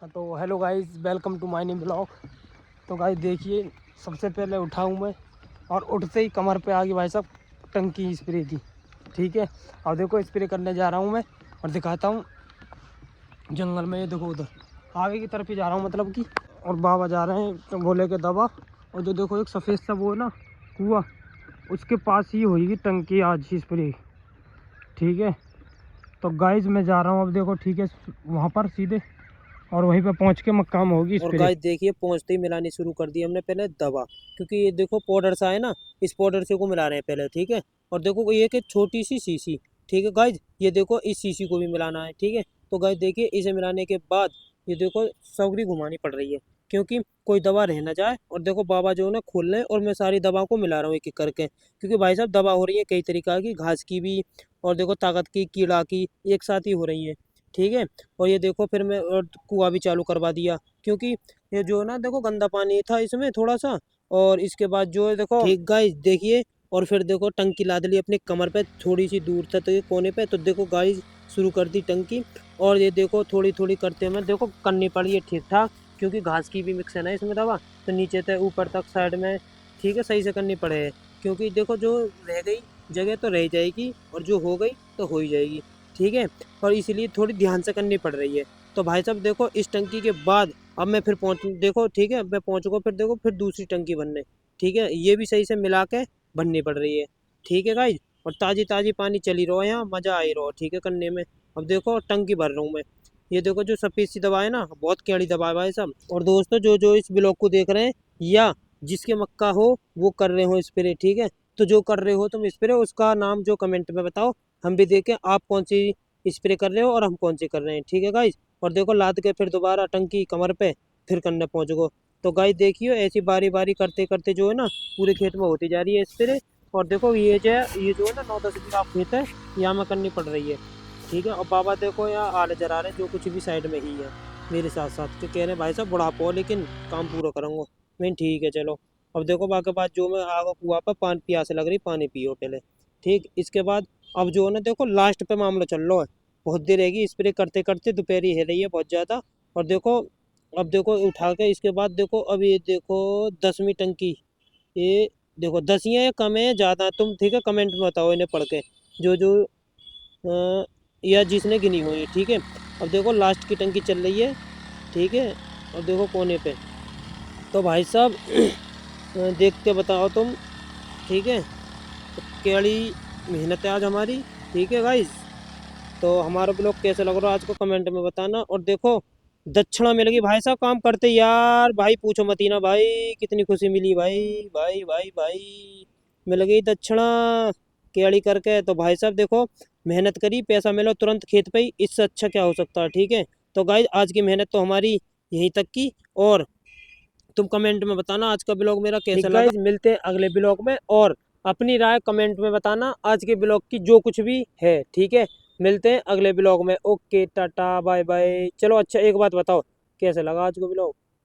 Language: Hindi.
हाँ तो hello guys, welcome to my new blog. तो गाइस देखिए, सबसे पहले उठाऊँ मैं और उठते ही कमर पे आ गई भाई साहब टंकी स्प्रे की। ठीक है, और देखो स्प्रे करने जा रहा हूँ मैं और दिखाता हूँ जंगल में। ये देखो उधर आगे की तरफ ही जा रहा हूँ मतलब कि, और बाबा जा रहे हैं तो बोले के दवा। और जो देखो एक सफ़ेद सा वो है ना कुआ, उसके पास ही होगी टंकी आज ही स्प्रे। ठीक है, तो गाइस मैं जा रहा हूँ अब, देखो ठीक है वहाँ पर सीधे, और वहीं पे पहुँच के काम होगी और स्प्रे। गाइस देखिए पहुंचते ही मिलानी शुरू कर दी हमने पहले दवा, क्योंकि ये देखो पाउडर सा है ना, इस पाउडर से को मिला रहे हैं पहले। ठीक है, और देखो ये एक छोटी सी शीशी। ठीक है गाइस, ये देखो इस शीशी को भी मिलाना है। ठीक है, तो गाइस देखिए इसे मिलाने के बाद ये देखो सगड़ी घुमानी पड़ रही है, क्योंकि कोई दवा रह ना जाए। और देखो बाबा जो है ना खोल रहे हैं और मैं सारी दवाओं को मिला रहा हूँ एक एक करके, क्योंकि भाई साहब दवा हो रही है कई तरीका की, घास की भी और देखो ताकत की, कीड़ा की, एक साथ ही हो रही है। ठीक है, और ये देखो फिर मैं और कुआं भी चालू करवा दिया, क्योंकि ये जो है ना देखो गंदा पानी था इसमें थोड़ा सा। और इसके बाद जो है देखो ठीक गाइस देखिए, और फिर देखो टंकी लाद ली अपनी कमर पे थोड़ी सी दूर तक तो कोने पे। तो देखो गाइस शुरू कर दी टंकी, और ये देखो थोड़ी थोड़ी करते हुए देखो करनी पड़ी है ठीक ठाक, क्योंकि घास की भी मिक्स है ना इसमें दवा, तो नीचे से ऊपर तक साइड में ठीक है सही से करनी पड़े। क्योंकि देखो जो रह गई जगह तो रह जाएगी, और जो हो गई तो हो ही जाएगी। ठीक है, और इसीलिए थोड़ी ध्यान से करनी पड़ रही है। तो भाई साहब देखो इस टंकी के बाद अब मैं फिर पहुँच देखो, ठीक है मैं पहुँचूँगा फिर देखो फिर दूसरी टंकी भरने। ठीक है, ये भी सही से मिला के भरनी पड़ रही है। ठीक है गाइज, और ताज़ी ताज़ी पानी चली रहो यहाँ, मज़ा आई रहो ठीक है करने में। अब देखो टंकी भर रहा हूँ मैं। ये देखो जो सफ़ेद सी दवा है ना, बहुत कैड़ी दवा है भाई साहब। और दोस्तों जो जो इस ब्लॉग को देख रहे हैं या जिसके मक्का हो वो कर रहे हो स्प्रे, ठीक है, तो जो कर रहे हो तुम स्प्रे उसका नाम जो कमेंट में बताओ, हम भी देखें आप कौन सी स्प्रे कर रहे हो और हम कौन सी कर रहे हैं। ठीक है गाइज, और देखो लाद के फिर दोबारा टंकी कमर पे फिर करने पहुँच गो। तो गाइस देखिए ऐसी बारी बारी करते करते जो है ना पूरे खेत में होती जा रही है स्प्रे। और देखो ये जो है ना 9-10 बीघा खेत है, यहाँ में करनी पड़ रही है। ठीक है, और बाबा देखो यहाँ आले जरा रहे हैं, जो कुछ भी साइड में ही है मेरे साथ साथ, तो कह रहे हैं भाई साहब बुढ़ापा हो लेकिन काम पूरा करूँगा। मैं ठीक है चलो। अब देखो बाकी बात जो मैं आगे कुआ पर पानी प्यासे लग रही, पानी पियो पहले। ठीक, इसके बाद अब जो है ना देखो लास्ट पे मामला चल रहा है, बहुत देर रहेगी स्प्रे करते करते, दोपहरी है रही है बहुत ज़्यादा। और देखो अब देखो उठा के इसके बाद देखो अब ये देखो 10वीं टंकी, ये देखो 10 ही है या कम है या ज़्यादा है? तुम ठीक है कमेंट में बताओ इन्हें पढ़ के, जो जो या जिसने गिनी हुई है। ठीक है, अब देखो लास्ट की टंकी चल रही है। ठीक है, अब देखो कोने पे, तो भाई साहब देख के बताओ तुम। ठीक है, तो कैड़ी मेहनत है आज हमारी। ठीक है गाइज, तो हमारा ब्लॉग कैसा लग रहा है आज को कमेंट में बताना। और देखो दक्षिणा मिल गई भाई साहब काम करते यार, भाई पूछो मत ही ना भाई कितनी खुशी मिली भाई। भाई भाई भाई मिल गई दक्षिणा केड़ी करके। तो भाई साहब देखो मेहनत करी पैसा मिलो तुरंत खेत पे ही, इससे अच्छा क्या हो सकता है। ठीक है, तो गाइज आज की मेहनत तो हमारी यहीं तक की। और तुम कमेंट में बताना आज का ब्लॉग मेरा कैसा लगा। गाइज मिलते हैं अगले ब्लॉग में, और अपनी राय कमेंट में बताना आज के ब्लॉग की जो कुछ भी है। ठीक है, मिलते हैं अगले ब्लॉग में। Okay tata bye bye. चलो अच्छा एक बात बताओ कैसा लगा आज का ब्लॉग।